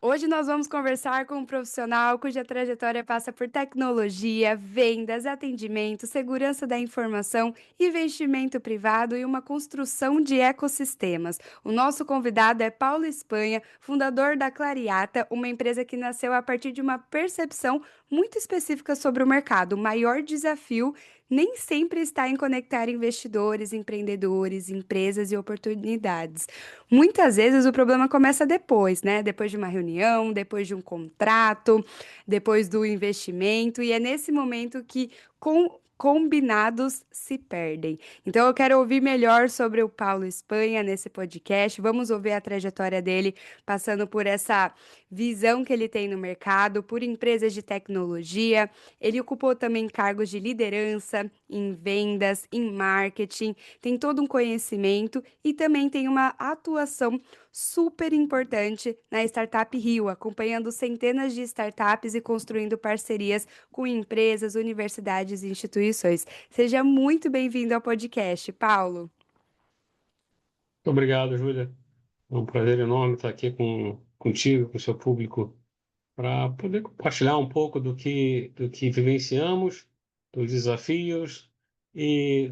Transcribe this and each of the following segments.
Hoje nós vamos conversar com um profissional cuja trajetória passa por tecnologia, vendas, atendimento, segurança da informação, investimento privado e uma construção de ecossistemas. O nosso convidado é Paulo Espanha, fundador da Clariata, uma empresa que nasceu a partir de uma percepção muito específica sobre o mercado. O maior desafio nem sempre está em conectar investidores, empreendedores, empresas e oportunidades. Muitas vezes o problema começa depois, né? Depois de uma reunião, depois de um contrato, depois do investimento, e é nesse momento que combinados se perdem. Então eu quero ouvir melhor sobre o Paulo Espanha nesse podcast. Vamos ouvir a trajetória dele, passando por essa visão que ele tem no mercado, por empresas de tecnologia. Ele ocupou também cargos de liderança em vendas, em marketing, tem todo um conhecimento e também tem uma atuação super importante na Startup Rio, acompanhando centenas de startups e construindo parcerias com empresas, universidades e instituições. Seja muito bem-vindo ao podcast, Paulo. Muito obrigado, Júlia. É um prazer enorme estar aqui contigo, com o seu público, para poder compartilhar um pouco do que vivenciamos, dos desafios e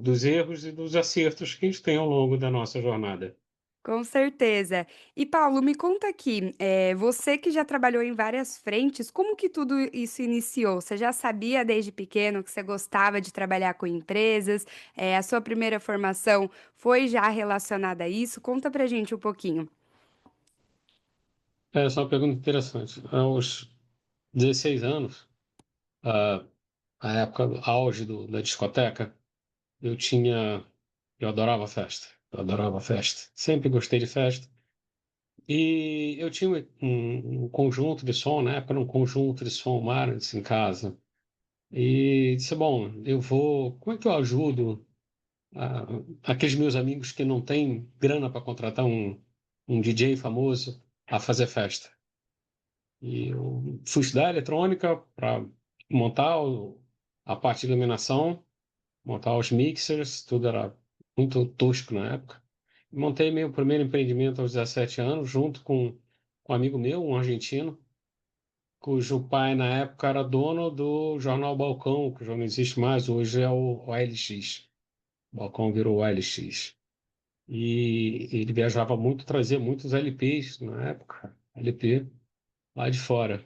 dos erros e dos acertos que a gente tem ao longo da nossa jornada. Com certeza. E Paulo, me conta aqui, você que já trabalhou em várias frentes, como que tudo isso iniciou? Você já sabia desde pequeno que você gostava de trabalhar com empresas? A sua primeira formação foi já relacionada a isso? Conta pra gente um pouquinho. Essa é uma pergunta interessante. Aos 16 anos, a, a época do auge da discoteca, eu tinha, eu adorava festa. Eu adorava festa. Sempre gostei de festa. E eu tinha um conjunto de som, na época era um conjunto de som Marantz em casa. E disse, bom, como é que eu ajudo ah, aqueles meus amigos que não têm grana para contratar um DJ famoso a fazer festa? E eu fui estudar eletrônica para montar a parte de iluminação, montar os mixers, tudo era muito tosco na época. Montei meu primeiro empreendimento aos 17 anos, junto com um amigo meu, um argentino, cujo pai, na época, era dono do jornal Balcão, que já não existe mais, hoje é o OLX. O Balcão virou OLX. E ele viajava muito, trazia muitos LPs, na época, LP, lá de fora.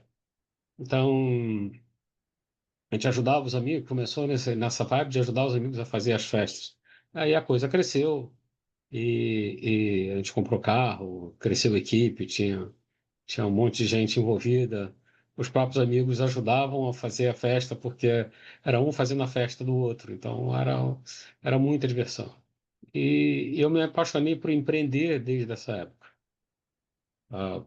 Então, a gente ajudava os amigos, começou nessa vibe de ajudar os amigos a fazer as festas. Aí a coisa cresceu, e a gente comprou carro, cresceu a equipe, tinha um monte de gente envolvida. Os próprios amigos ajudavam a fazer a festa, porque era um fazendo a festa do outro. Então, era muita diversão. E eu me apaixonei por empreender desde essa época. Ah,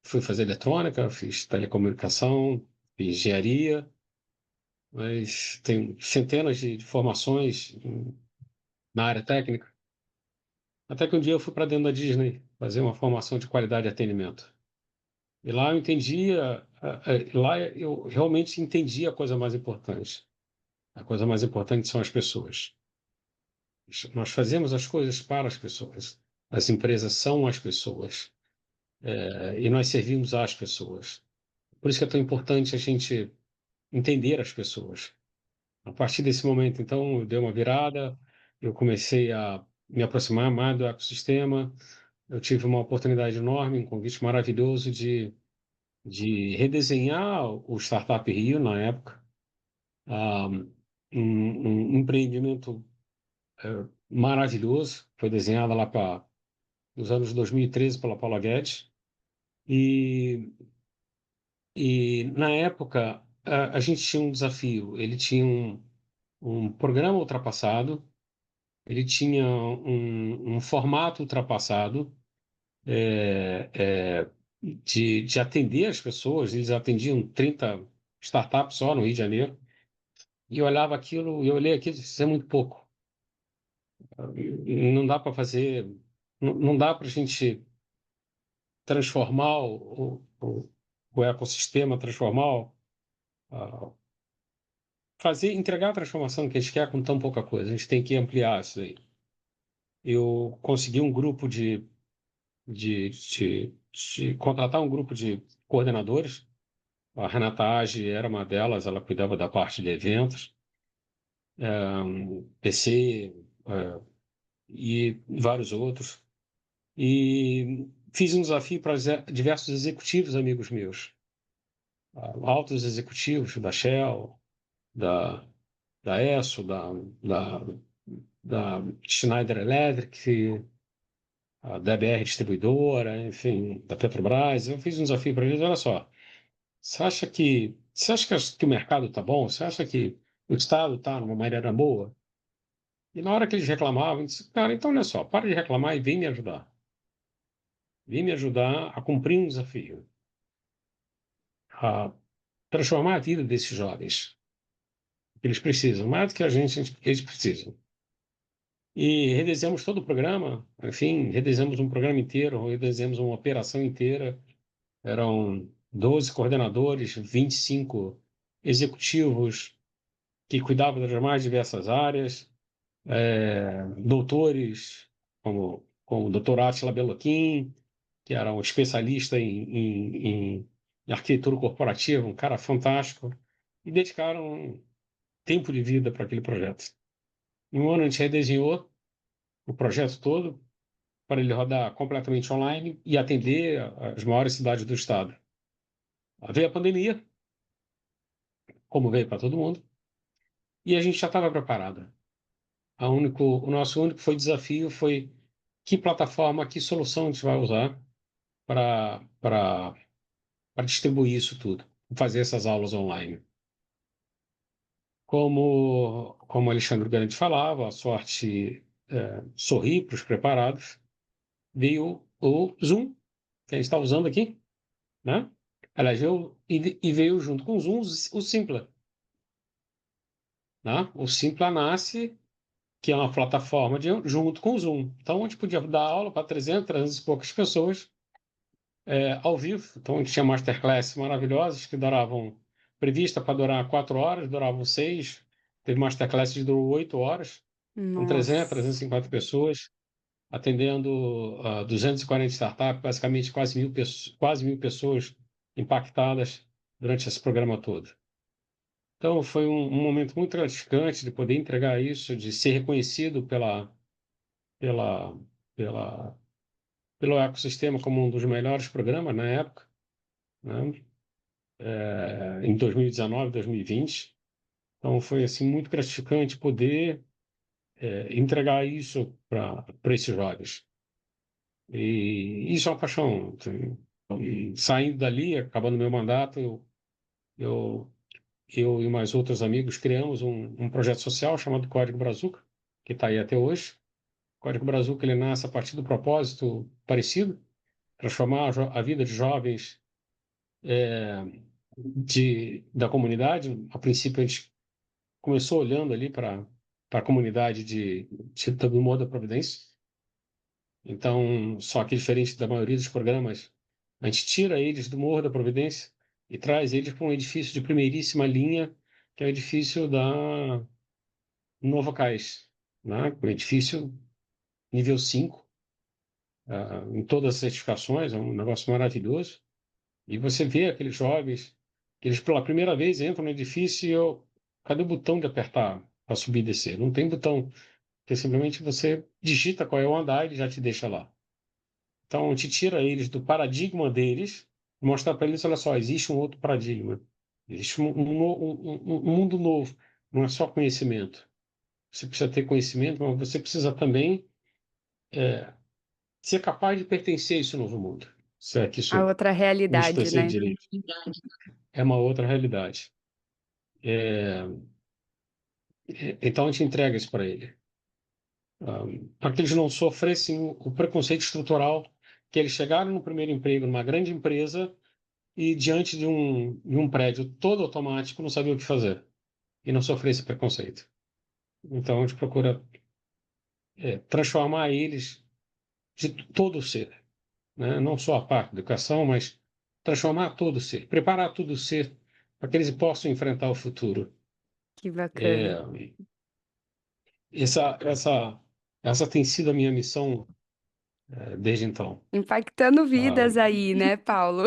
fui fazer eletrônica, fiz telecomunicação, fiz engenharia, mas tenho centenas de formações na área técnica. Até que um dia eu fui para dentro da Disney fazer uma formação de qualidade de atendimento. E lá eu entendia, lá eu realmente entendi a coisa mais importante. A coisa mais importante são as pessoas. Nós fazemos as coisas para as pessoas. As empresas são as pessoas. E nós servimos às pessoas. Por isso que é tão importante a gente entender as pessoas. A partir desse momento, então, eu dei uma virada, eu comecei a me aproximar mais do ecossistema, eu tive uma oportunidade enorme, um convite maravilhoso de redesenhar o Startup Rio na época, ah, um empreendimento maravilhoso, foi desenhado lá para nos anos 2013 pela Paula Guedes, e, e na época a gente tinha um desafio, ele tinha um programa ultrapassado, ele tinha um formato ultrapassado, é, é, de atender as pessoas, eles atendiam 30 startups só no Rio de Janeiro, e eu olhava aquilo, e eu olhei aquilo e disse, isso é muito pouco. Não dá para fazer, não dá para a gente transformar o ecossistema, transformar, ah, entregar a transformação que a gente quer com tão pouca coisa. A gente tem que ampliar isso aí. Eu consegui um grupo de contratar um grupo de coordenadores. A Renata Age era uma delas, ela cuidava da parte de eventos, PC, e vários outros. E fiz um desafio para diversos executivos amigos meus, altos executivos da Shell, da, da Esso, da, da Schneider Electric, da BR Distribuidora, enfim, da Petrobras. Eu fiz um desafio para eles, olha só, você acha que o mercado está bom? Você acha que o Estado está numa maneira boa? E na hora que eles reclamavam, eu disse, cara, então olha só, para de reclamar e vem me ajudar. Vem me ajudar a cumprir um desafio, a transformar a vida desses jovens. Eles precisam, mais do que a gente, eles precisam. E redesenhamos todo o programa, enfim, redesenhamos um programa inteiro, redesenhamos uma operação inteira. Eram 12 coordenadores, 25 executivos que cuidavam das mais diversas áreas, doutores, como o doutor Átila Beloquim, que era um especialista em arquitetura corporativa, um cara fantástico, e dedicaram tempo de vida para aquele projeto. Em um ano a gente redesenhou o projeto todo para ele rodar completamente online e atender as maiores cidades do estado. Veio a pandemia, como veio para todo mundo, e a gente já estava preparado. O nosso único desafio foi que plataforma, que solução a gente vai usar para distribuir isso tudo, fazer essas aulas online. Como Alexandre Grande falava, a sorte sorri para os preparados, veio o Zoom, que a gente está usando aqui, né? Aliás, veio junto com o Zoom o Simpla. Né? O Simpla nasce, que é uma plataforma junto com o Zoom. Então, a gente podia dar aula para 300 e poucas pessoas ao vivo. Então, a gente tinha masterclass maravilhosas que duravam, prevista para durar 4 horas, duravam 6. Teve masterclass que durou 8 horas, com 300, Nossa. 350 pessoas, atendendo 240 startups, basicamente quase mil pessoas impactadas durante esse programa todo. Então, foi um momento muito gratificante de poder entregar isso, de ser reconhecido pela, pela, pelo ecossistema como um dos melhores programas na época, né? Em 2019, 2020. Então, foi assim, muito gratificante poder entregar isso para esses jovens. E isso é uma paixão. Assim. E saindo dali, acabando meu mandato, eu, eu e mais outros amigos criamos um projeto social chamado Código Brazuca, que está aí até hoje. O Código Brazuca ele nasce a partir do propósito parecido, transformar a vida de jovens da comunidade. A princípio, a gente começou olhando ali para a comunidade do Morro da Providência. Então, só que diferente da maioria dos programas, a gente tira eles do Morro da Providência e traz eles para um edifício de primeiríssima linha, que é o edifício da Nova Cais, né? Um edifício nível 5, em todas as certificações, é um negócio maravilhoso. E você vê aqueles jovens que eles pela primeira vez entram no edifício e cadê o botão de apertar para subir e descer? Não tem botão, porque simplesmente você digita qual é o andar e ele já te deixa lá. Então, te tira eles do paradigma deles e mostra para eles, olha só, existe um outro paradigma. Existe um mundo novo. Não é só conhecimento. Você precisa ter conhecimento, mas você precisa também ser capaz de pertencer a esse novo mundo. Se é que A isso outra me realidade, expressei né? direito. É uma outra realidade. Então, a gente entrega isso para ele. Para que eles não sofressem o preconceito estrutural que eles chegaram no primeiro emprego numa grande empresa e diante de um prédio todo automático não sabia o que fazer e não sofrer esse preconceito. Então, a gente procura transformar eles de todo o ser. né? Não só a parte da educação, mas transformar todo o ser, preparar todo o ser para que eles possam enfrentar o futuro. Que bacana. É, essa, essa, essa tem sido a minha missão, desde então. Impactando Ah, vidas aí, né, Paulo?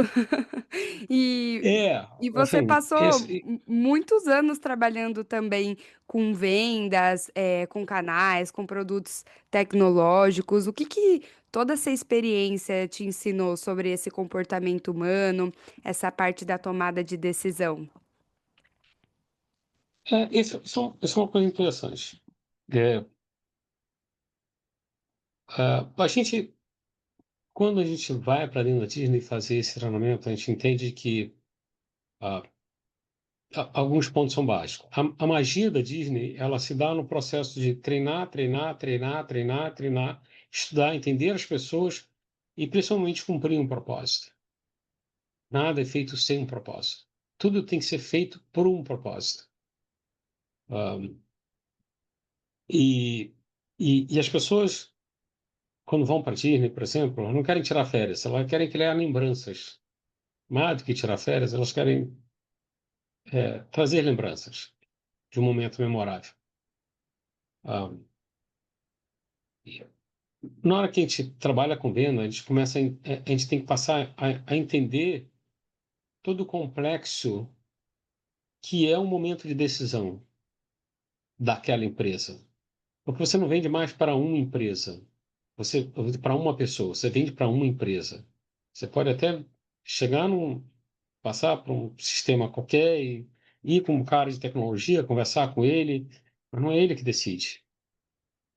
E, é, e você assim, passou muitos anos trabalhando também com vendas, com canais, com produtos tecnológicos. O que que toda essa experiência te ensinou sobre esse comportamento humano, essa parte da tomada de decisão? isso é uma coisa interessante. É, a gente, quando a gente vai para dentro da Disney fazer esse treinamento, a gente entende que ah, alguns pontos são básicos. A magia da Disney, ela se dá no processo de treinar, treinar, treinar, treinar, treinar, estudar, entender as pessoas e principalmente cumprir um propósito. Nada é feito sem um propósito. Tudo tem que ser feito por um propósito. Ah, e as pessoas, quando vão para a Disney, por exemplo, elas não querem tirar férias, elas querem criar lembranças. Mais do que tirar férias, elas querem trazer lembranças de um momento memorável. Ah, Na hora que a gente trabalha com venda, a gente começa a gente tem que passar a entender todo o complexo que é um momento de decisão daquela empresa. Porque você não vende mais para uma empresa, você para uma pessoa, você vende para uma empresa. Você pode até chegar passar por um sistema qualquer e ir com um cara de tecnologia, conversar com ele, mas não é ele que decide,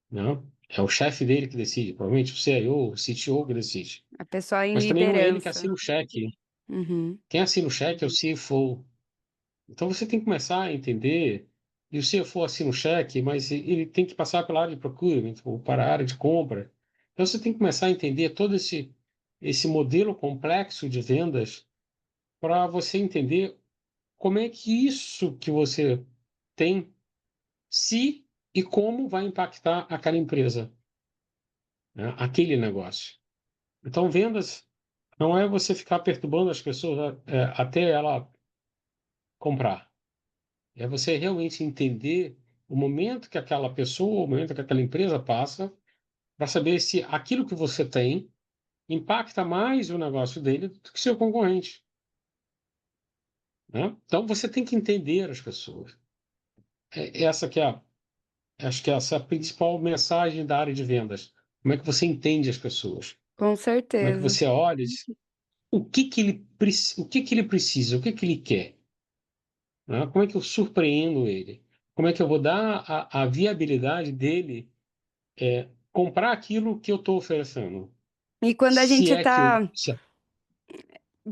não? É o chefe dele que decide, provavelmente o CIO, o CTO que decide. A pessoa em Mas também não é ele que liderança. assina o cheque. Uhum. Quem assina o cheque é o CFO. Então você tem que começar a entender, e o CFO assina o cheque, mas ele tem que passar pela área de procurement, ou para a área de compra. Então você tem que começar a entender todo esse modelo complexo de vendas para você entender como é que isso que você tem, se e como vai impactar aquela empresa, né? Aquele negócio. Então, vendas não é você ficar perturbando as pessoas até ela comprar. É você realmente entender o momento que aquela pessoa, o momento que aquela empresa passa, para saber se aquilo que você tem impacta mais o negócio dele do que seu concorrente, né? Então, você tem que entender as pessoas. Essa que é acho que essa é a principal mensagem da área de vendas. Como é que você entende as pessoas? Com Como é que certeza. você olha e diz, o que que ele precisa, o que que ele quer, né? Como é que eu surpreendo ele? Como é que eu vou dar a viabilidade dele comprar aquilo que eu estou oferecendo? E quando a Se gente é que eu, tá se,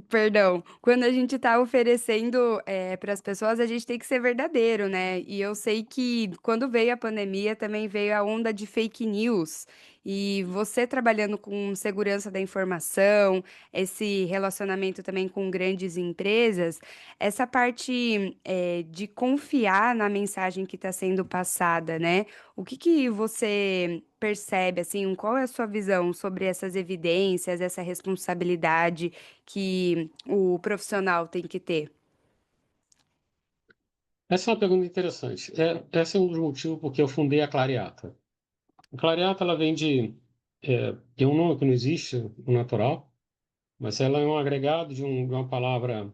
Perdão. Quando a gente tá oferecendo, para as pessoas, a gente tem que ser verdadeiro, né. E eu sei que quando veio a pandemia, também veio a onda de fake news, e você trabalhando com segurança da informação, esse relacionamento também com grandes empresas, essa parte, de confiar na mensagem que está sendo passada, né, o que que você percebe, assim, qual é a sua visão sobre essas evidências, essa responsabilidade que o profissional tem que ter? essa é uma pergunta interessante. Esse é um dos motivos porque eu fundei a Clareata. A Clareata, ela vem tem um nome que não existe, o natural, mas ela é um agregado de uma palavra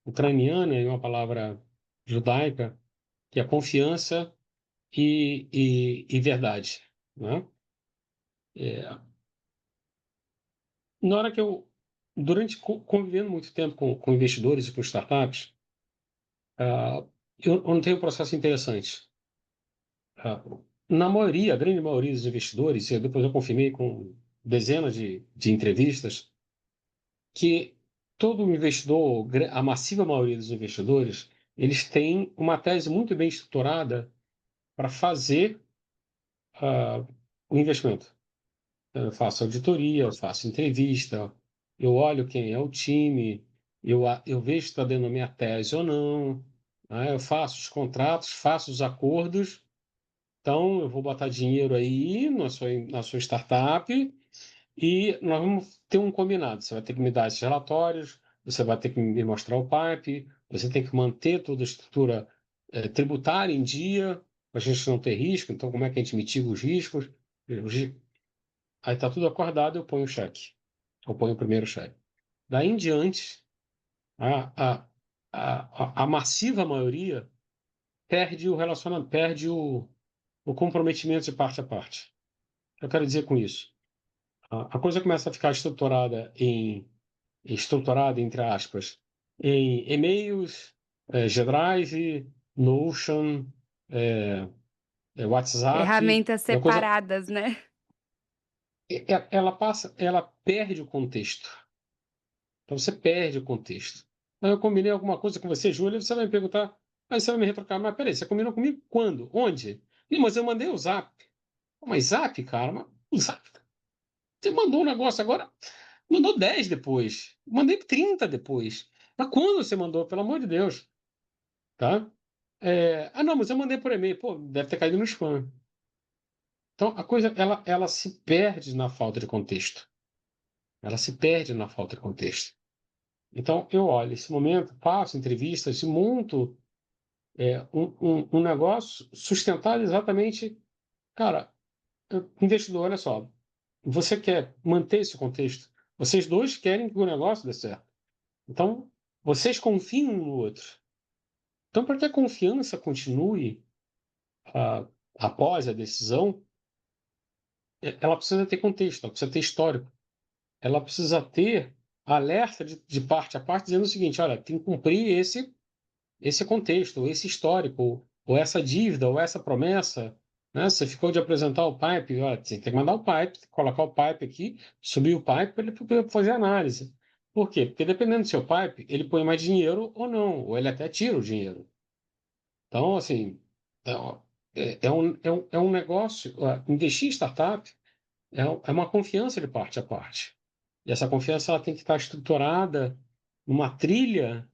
ucraniana e uma palavra judaica, que é confiança e verdade, né? É, na hora que convivendo muito tempo com investidores e com startups, eu notei um processo interessante. Ah, Na maioria, a grande maioria dos investidores, e depois eu confirmei com dezenas de entrevistas, que todo investidor, a massiva maioria dos investidores, eles têm uma tese muito bem estruturada para fazer o investimento. Eu faço auditoria, eu faço entrevista, eu olho quem é o time, eu vejo se está dentro da minha tese ou não, né? Eu faço os contratos, faço os acordos. Então, eu vou botar dinheiro aí na sua startup e nós vamos ter um combinado. Você vai ter que me dar esses relatórios, você vai ter que me mostrar o pipe, você tem que manter toda a estrutura tributária em dia, para a gente não ter risco. Então, como é que a gente mitiga os riscos? Aí está tudo acordado, eu ponho o cheque. Eu ponho o primeiro cheque. Daí em diante, a, a, a massiva maioria perde o relacionamento, perde o comprometimento de parte a parte. Eu quero dizer com isso. A coisa começa a ficar estruturada, entre aspas, em e-mails, G-Drive, Notion, é, WhatsApp. Ferramentas E a coisa, separadas, né? ela perde o contexto. Então você perde o contexto. Então, eu combinei alguma coisa com você, Júlia, você vai me perguntar, aí você vai me retrocar, mas peraí, você combinou comigo quando? Onde? Ih, mas eu mandei o Zap. Mas Zap, cara, mas o Zap. Você mandou um negócio agora, mandou 10 depois, mandei 30 depois. Mas quando você mandou, pelo amor de Deus, tá? Não, mas eu mandei por e-mail. Pô, deve ter caído no spam. Então, a coisa, ela se perde na falta de contexto. Ela se perde na falta de contexto. Então, eu olho esse momento, faço entrevistas e monto um negócio sustentado exatamente. Cara, investidor, olha só, você quer manter esse contexto? Vocês dois querem que o negócio dê certo. Então, vocês confiam um no outro. Então, para que a confiança continue após a decisão, ela precisa ter contexto, ela precisa ter histórico, ela precisa ter alerta de parte a parte dizendo o seguinte: olha, tem que cumprir esse contexto, ou esse histórico, ou essa dívida, ou essa promessa. Né? Você ficou de apresentar o pipe, olha, você tem que mandar o pipe, colocar o pipe aqui, subir o pipe para ele fazer análise. Por quê? Porque dependendo do seu pipe, ele põe mais dinheiro ou não, ou ele até tira o dinheiro. Então, assim, é um negócio. Investir em startup é uma confiança de parte a parte. E essa confiança ela tem que estar estruturada numa trilha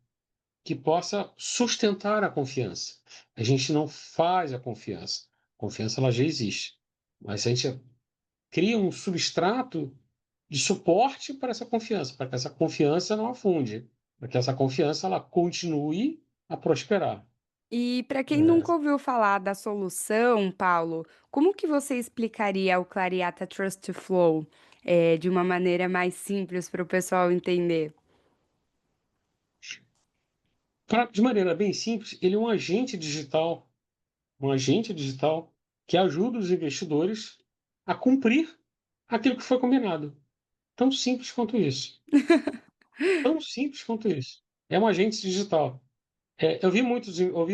que possa sustentar a confiança. A gente não faz a confiança. A confiança ela já existe. Mas a gente cria um substrato de suporte para essa confiança, para que essa confiança não afunde, para que essa confiança ela continue a prosperar. E para quem É, nunca ouviu falar da solução, Paulo, como que você explicaria o Clariata Trust to Flow, de uma maneira mais simples para o pessoal entender? de maneira bem simples, ele é um agente digital que ajuda os investidores a cumprir aquilo que foi combinado. Tão simples quanto isso. Tão simples quanto isso. É um agente digital. Eu vi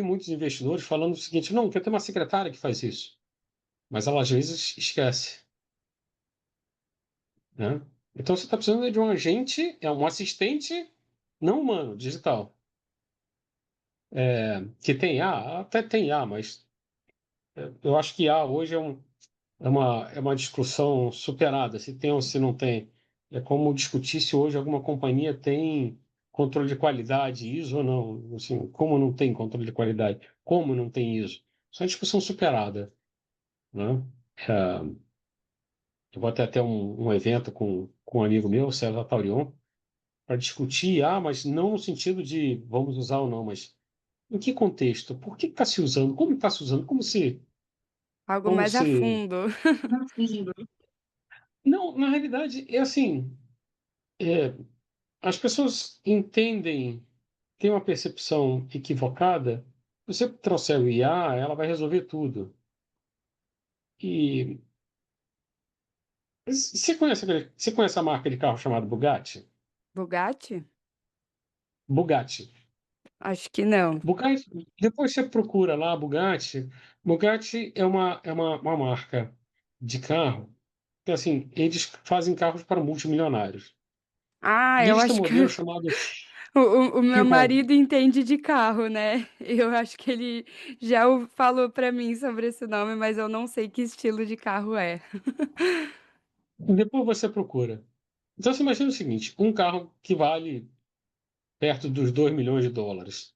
muitos investidores falando o seguinte: não, quer ter uma secretária que faz isso. Mas ela às vezes esquece. Né? Então você está precisando de um agente, um assistente não humano, digital. Que tem IA, até tem IA, mas eu acho que IA hoje é uma discussão superada, se tem ou se não tem. É como discutir se hoje alguma companhia tem controle de qualidade, ISO ou não. Assim, como não tem controle de qualidade? Como não tem ISO? Isso é uma discussão superada. Né? É, eu vou até ter um evento com um amigo meu, César Taurion, para discutir, mas não no sentido de vamos usar ou não, mas em que contexto? Por que está se usando? Como está se usando? Como se... Algo Como mais a se... fundo. Não, na realidade, é assim, é, as pessoas entendem, têm uma percepção equivocada. Se você trouxer o IA, ela vai resolver tudo. E você conhece a marca de carro chamada Bugatti? Bugatti? Bugatti. Acho que não. Bugatti, depois você procura lá Bugatti. Bugatti é uma marca de carro que, assim, eles fazem carros para multimilionários. Ah, E eu eles têm um acho que modelo chamado o meu Chiron. marido entende de carro, né? Eu acho que ele já falou para mim sobre esse nome, mas eu não sei que estilo de carro é. Depois você procura. Então você imagina o seguinte: um carro que vale perto dos US$ 2 milhões,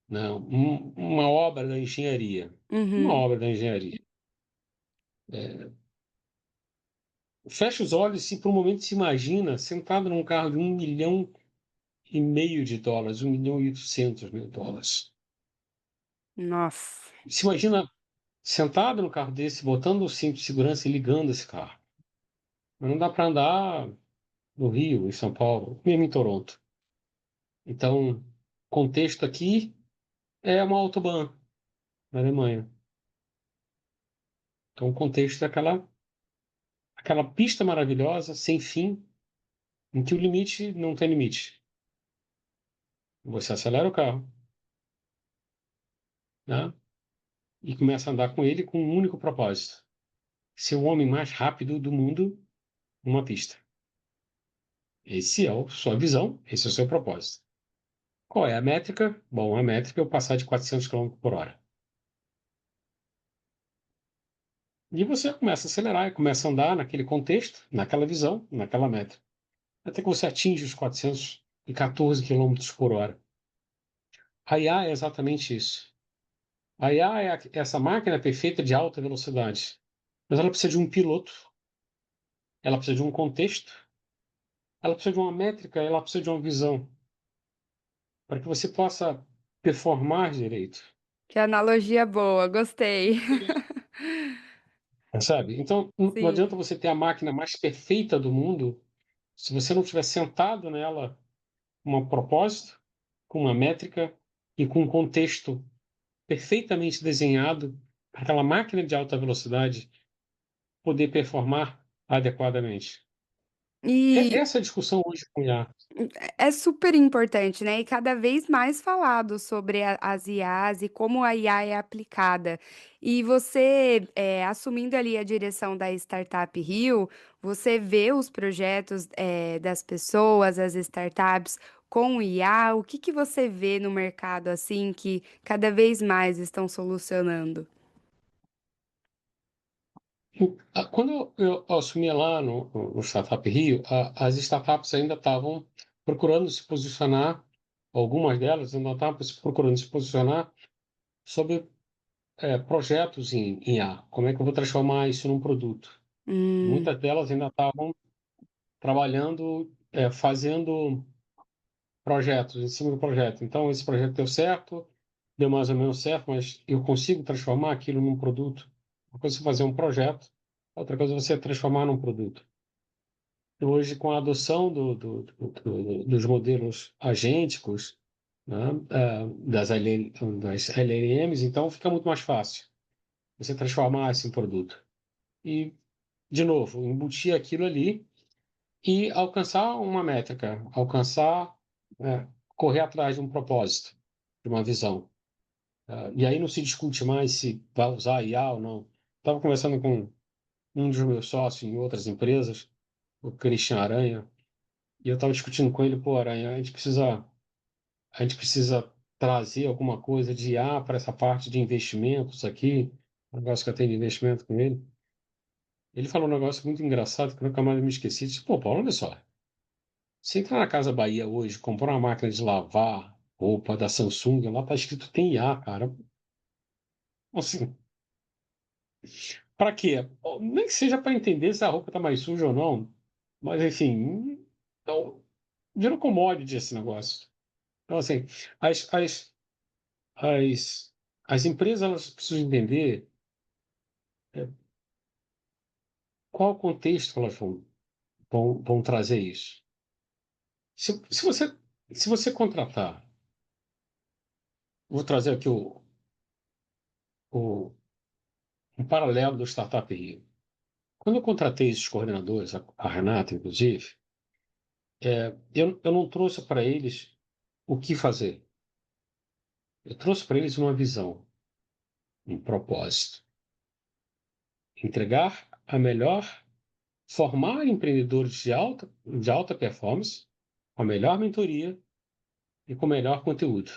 né? Uma obra da engenharia. Uma Uhum. obra da engenharia. É, fecha os olhos e por um momento se imagina sentado num carro de 1,5 milhão de dólares, 1,8 milhão. Nossa. Se imagina sentado no carro desse, botando o cinto de segurança e ligando esse carro. Mas não dá para andar no Rio, em São Paulo, mesmo em Toronto. Então, contexto aqui é uma autobahn na Alemanha. Então, o contexto é aquela pista maravilhosa, sem fim, em que o limite não tem limite. Você acelera o carro, né? E começa a andar com ele com um único propósito: ser o homem mais rápido do mundo numa pista. Esse é a sua visão, esse é o seu propósito. Qual é a métrica? Bom, a métrica é o passar de 400 km por hora. E você começa a acelerar e começa a andar naquele contexto, naquela visão, naquela métrica, até que você atinge os 414 km por hora. A IA é exatamente isso. A IA é essa máquina perfeita de alta velocidade, mas ela precisa de um piloto, ela precisa de um contexto, ela precisa de uma métrica, ela precisa de uma visão, para que você possa performar direito. Que analogia boa, gostei. Sabe? Então, não adianta Sim. você ter a máquina mais perfeita do mundo se você não estiver sentado nela com um propósito, com uma métrica e com um contexto perfeitamente desenhado para aquela máquina de alta velocidade poder performar adequadamente. E Essa é a discussão hoje com IA. é super importante, né? E cada vez mais falado sobre as IAs e como a IA é aplicada. E você, assumindo ali a direção da Startup Rio, você vê os projetos, das pessoas, as startups com IA. O que que você vê no mercado assim que cada vez mais estão solucionando? Quando eu assumi lá no Startup Rio, as startups ainda estavam procurando se posicionar, algumas delas ainda estavam procurando se posicionar sobre projetos em IA. Como é que eu vou transformar isso num produto? Hum, Muitas delas ainda estavam trabalhando, fazendo projetos em cima do projeto. Então, esse projeto deu certo, deu mais ou menos certo, mas eu consigo transformar aquilo num produto. Uma coisa é você fazer um projeto, outra coisa é você transformar num produto. E hoje, com a adoção dos modelos agênticos, né, das LLMs, então fica muito mais fácil você transformar isso em produto. E, de novo, embutir aquilo ali e alcançar uma métrica, correr atrás de um propósito, de uma visão. E aí não se discute mais se vai usar IA ou não. Estava conversando com um dos meus sócios em outras empresas, o Christian Aranha, e eu estava discutindo com ele, pô, Aranha, a gente precisa trazer alguma coisa de IA para essa parte de investimentos aqui, um negócio que eu tenho de investimento com ele. Ele falou um negócio muito engraçado que eu nunca mais me esqueci. Disse, pô, Paulo, olha só. Se entrar na Casa Bahia hoje, comprar uma máquina de lavar roupa da Samsung, lá tá escrito tem IA, cara. Assim, para quê? Pô, nem que seja para entender se a roupa tá mais suja ou não. Mas, enfim, então, virou commodity esse negócio. Então, assim, as, as, as, as empresas elas precisam entender qual o contexto que elas vão trazer isso. Se você contratar, vou trazer aqui o, um paralelo do Startup Rio. Quando eu contratei esses coordenadores, a Renata, inclusive, eu não trouxe para eles o que fazer. Eu trouxe para eles uma visão, um propósito. Entregar a melhor, formar empreendedores de alta performance, com a melhor mentoria e com o melhor conteúdo.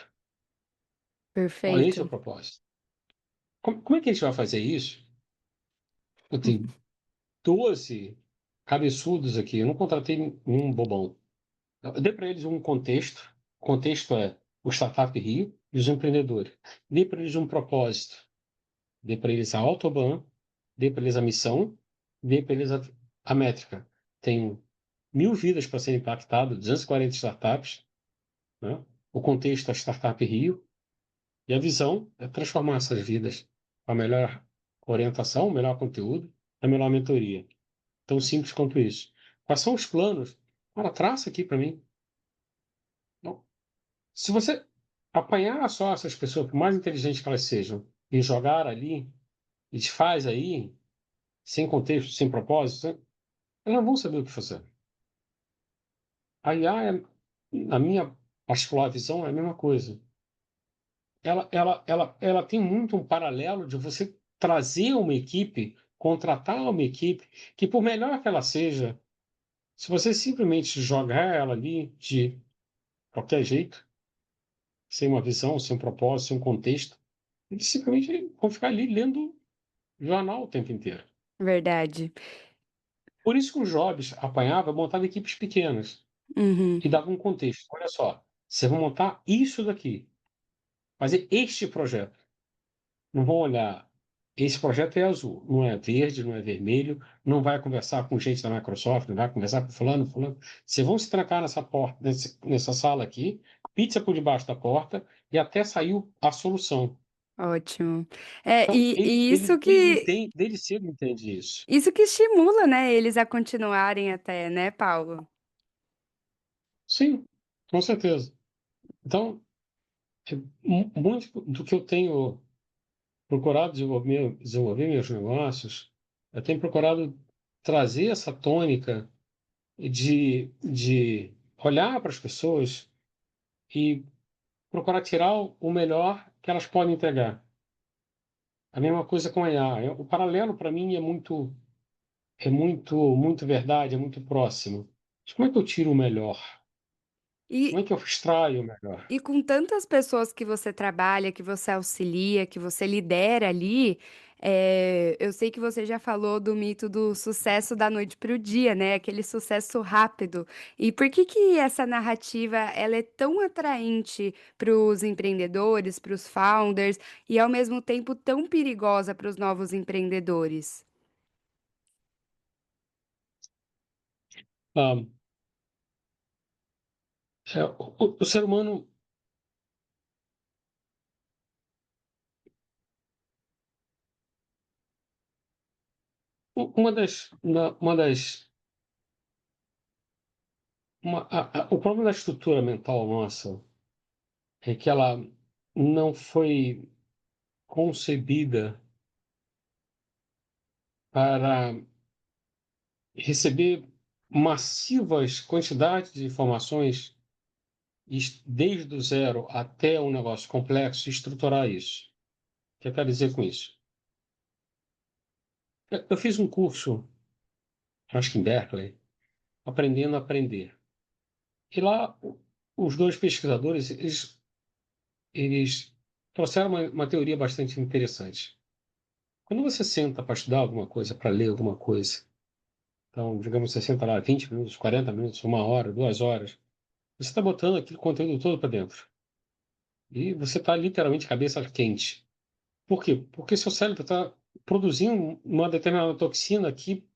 Bom, esse é o perfeito. propósito. Como é que a gente vai fazer isso? Eu tenho 12 cabeçudos aqui, eu não contratei nenhum bobão. Eu dei para eles um contexto. O contexto é o Startup Rio e os empreendedores. Dei para eles um propósito. Dei para eles a Autobahn, dei para eles a missão, dei para eles a métrica. Tenho 1.000 vidas para serem impactadas, 240 startups, né? O contexto é a Startup Rio, e a visão é transformar essas vidas com a melhor orientação, o melhor conteúdo, a melhor mentoria. Tão simples quanto isso. Quais são os planos? Cara, traça aqui para mim. Não. Se você apanhar só essas pessoas, por mais inteligentes que elas sejam, e jogar ali, e desfaz aí, sem contexto, sem propósito, elas não vão saber o que fazer. A IA, na minha particular visão, é a mesma coisa. Ela tem muito um paralelo de você trazer uma equipe, contratar uma equipe, que por melhor que ela seja, se você simplesmente jogar ela ali de qualquer jeito, sem uma visão, sem um propósito, sem um contexto, eles simplesmente vão ficar ali lendo jornal o tempo inteiro. Verdade. Por isso que o Jobs apanhava, montava equipes pequenas Uhum. e dava um contexto. Olha só, você vai montar isso daqui, fazer este projeto. Não vão olhar, esse projeto é azul, não é verde, não é vermelho, não vai conversar com gente da Microsoft, não vai conversar com fulano, fulano. Vocês vão se trancar nessa porta, nessa sala aqui, pizza por debaixo da porta, e até saiu a solução. Ótimo. É, Então, e ele, e ele, isso ele que entende, desde cedo entende isso. isso que estimula, né, eles a continuarem até, né, Paulo? Sim, com certeza. Então, muito do que eu tenho procurado desenvolver meus negócios, eu tenho procurado trazer essa tônica de olhar para as pessoas e procurar tirar o melhor que elas podem entregar. A mesma coisa com a IA. O paralelo para mim muito verdade, é muito próximo. Mas como é que eu tiro o melhor? Como E é que eu extraio o melhor? E com tantas pessoas que você trabalha, que você auxilia, que você lidera ali, eu sei que você já falou do mito do sucesso da noite para o dia, né, aquele sucesso rápido. E por que que essa narrativa ela é tão atraente para os empreendedores, para os founders, e ao mesmo tempo tão perigosa para os novos empreendedores? Ah, o ser humano, o problema da estrutura mental nossa é que ela não foi concebida para receber massivas quantidades de informações desde o zero até um negócio complexo e estruturar isso. O que eu quero dizer com isso? Eu fiz um curso, acho que em Berkeley, aprendendo a aprender. E lá os dois pesquisadores eles trouxeram uma teoria bastante interessante. Quando você senta para estudar alguma coisa, para ler alguma coisa, então, digamos, você senta lá 20 minutos, 40 minutos, 1 hora, 2 horas, você está botando aquele conteúdo todo para dentro. E você está literalmente cabeça quente. Por quê? Porque seu cérebro está produzindo uma determinada toxina aqui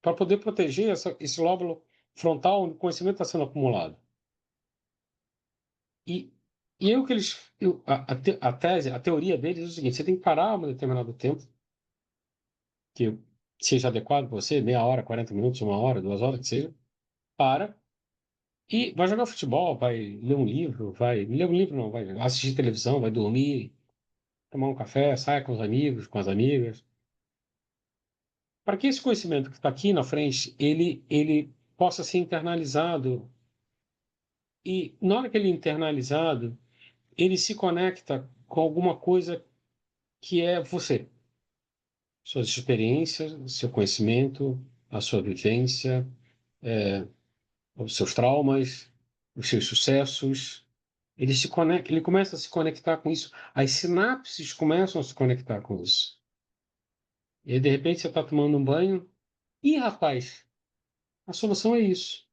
para poder proteger esse lóbulo frontal onde o conhecimento está sendo acumulado. E, e aí o que a tese, a teoria deles é o seguinte: você tem que parar um determinado tempo, que seja adequado para você, meia hora, 40 minutos, 1 hora, 2 horas, que seja, para, e vai jogar futebol, vai ler um livro, vai ler um livro, não, vai assistir televisão, vai dormir, tomar um café, sai com os amigos, com as amigas, para que esse conhecimento que está aqui na frente, ele possa ser internalizado. E na hora que ele é internalizado, ele se conecta com alguma coisa que é você. Suas experiências, seu conhecimento, a sua vivência, os seus traumas, os seus sucessos. Ele começa a se conectar com isso. As sinapses começam a se conectar com isso. E aí, de repente, você está tomando um banho. Ih, rapaz, a solução é isso.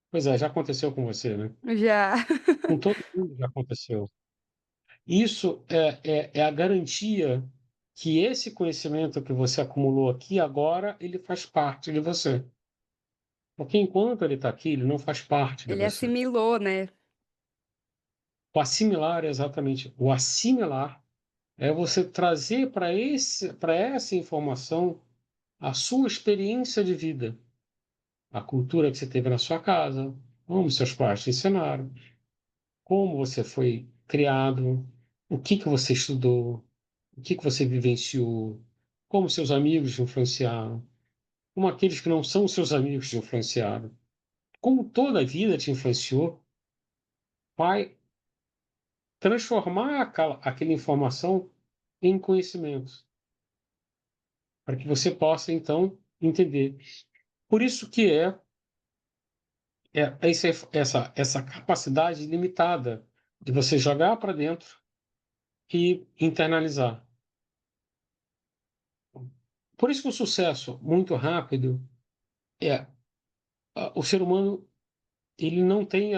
Pois é, já aconteceu com você, né? Já. Com todo mundo já aconteceu. Isso é a garantia que esse conhecimento que você acumulou aqui agora, ele faz parte de você. Porque enquanto ele está aqui, ele não faz parte de Ele você. assimilou, né? O assimilar é exatamente. O assimilar é você trazer para essa informação a sua experiência de vida, a cultura que você teve na sua casa, como seus pais te ensinaram, como você foi criado, o que você estudou, o que você vivenciou, como seus amigos te influenciaram, como aqueles que não são seus amigos te influenciaram, como toda a vida te influenciou, vai transformar aquela informação em conhecimento, para que você possa, então, entender. Por isso que essa capacidade limitada de você jogar para dentro e internalizar. Por isso que o sucesso muito rápido é o ser humano, ele não tem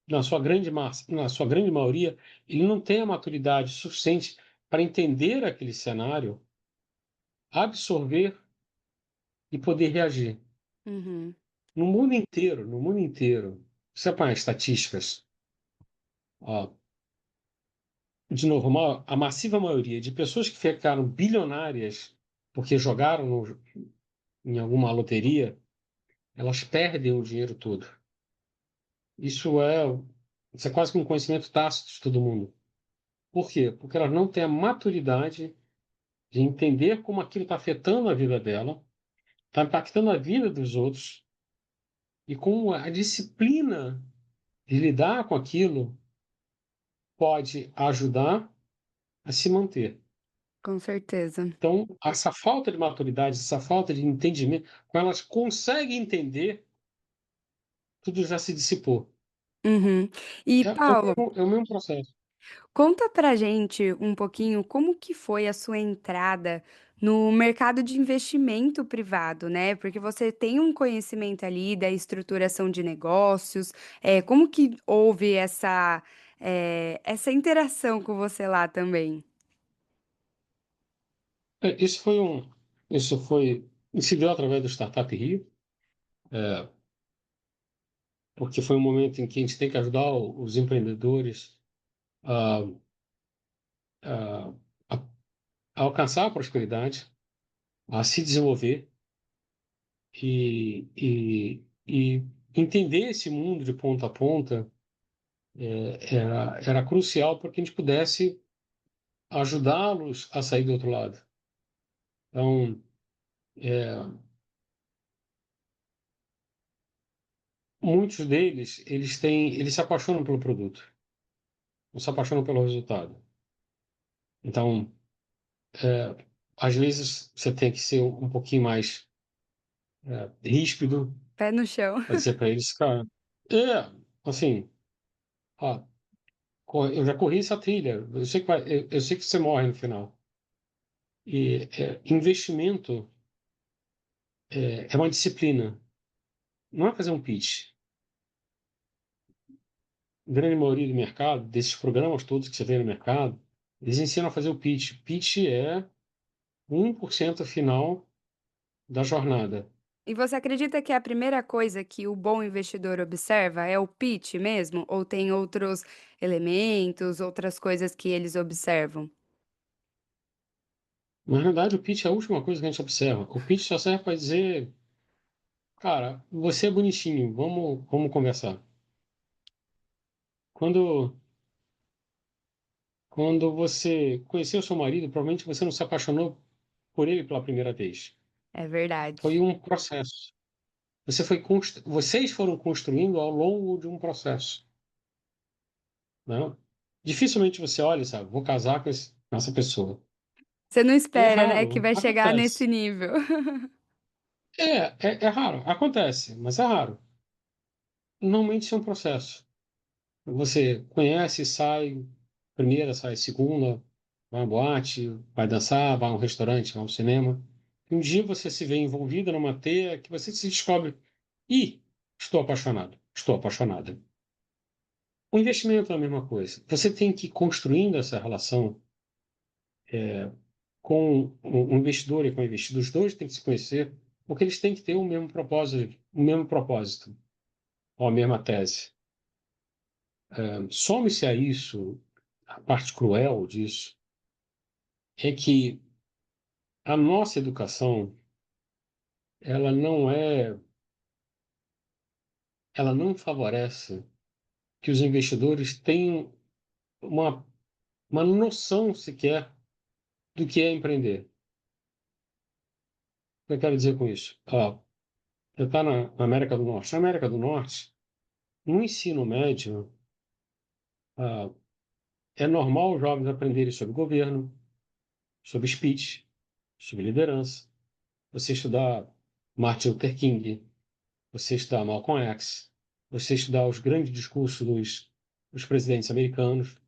na sua grande massa, na sua grande maioria, ele não tem a maturidade suficiente para entender aquele cenário, absorver e poder reagir. Uhum. No mundo inteiro, você apanha estatísticas, ó, de novo, a massiva maioria de pessoas que ficaram bilionárias porque jogaram em alguma loteria, elas perdem o dinheiro todo. Isso é, isso é quase que um conhecimento tácito de todo mundo. Por quê? Porque elas não têm a maturidade de entender como aquilo está afetando a vida dela, está impactando a vida dos outros, e como a disciplina de lidar com aquilo pode ajudar a se manter. Com certeza. Então, essa falta de maturidade, essa falta de entendimento, quando elas conseguem entender, tudo já se dissipou. Uhum. E Paulo, É o mesmo processo. conta pra gente um pouquinho como que foi a sua entrada no mercado de investimento privado, né? Porque você tem um conhecimento ali da estruturação de negócios, como que houve essa interação com você lá também? É, isso foi, se deu através do Startup Rio, é, porque foi um momento em que a gente tem que ajudar os empreendedores a, a, a, a alcançar a prosperidade, a se desenvolver e entender esse mundo de ponta a ponta era crucial para que a gente pudesse ajudá-los a sair do outro lado. Então, é, muitos deles, eles se apaixonam pelo produto, não se apaixonam pelo resultado. Então, é, às vezes você tem que ser um pouquinho mais ríspido Pé no chão. para dizer para eles, cara, assim, ó, eu já corri essa trilha, eu sei que você morre no final. E investimento é uma disciplina, não é fazer um pitch. A grande maioria do mercado, desses programas todos que você vê no mercado, eles ensinam a fazer o pitch. Pitch é 1% final da jornada. E você acredita que a primeira coisa que o bom investidor observa é o pitch mesmo? Ou tem outros elementos, outras coisas que eles observam? Na realidade, o pitch é a última coisa que a gente observa. O pitch só serve para dizer, cara, você é bonitinho, vamos conversar. Quando, quando você conheceu seu marido, provavelmente você não se apaixonou por ele pela primeira vez. É verdade. Foi um processo. Vocês foram construindo ao longo de um processo, né? Dificilmente você olha e sabe, vou casar com essa pessoa. Você não É espera, né, que raro, vai chegar nesse acontece. nível. É raro, acontece, mas é raro. Normalmente isso é um processo. Você conhece, sai primeira, sai segunda, vai à boate, vai dançar, vai a um restaurante, vai ao cinema. E um dia você se vê envolvido numa teia que você se descobre, ih, estou apaixonado, estou apaixonada. O investimento é a mesma coisa. Você tem que ir construindo essa relação com um investidor e com o investidor, os dois têm que se conhecer, porque eles têm que ter o mesmo propósito, ou a mesma tese. Some-se a isso, a parte cruel disso, é que a nossa educação, ela não é, ela não favorece que os investidores tenham uma, uma noção sequer do que é empreender. O que eu quero dizer com isso? Você está na América do Norte. Na América do Norte, no ensino médio, ah, é normal os jovens aprenderem sobre governo, sobre speech, sobre liderança. Você estudar Martin Luther King, você estudar Malcolm X, você estudar os grandes discursos dos presidentes americanos,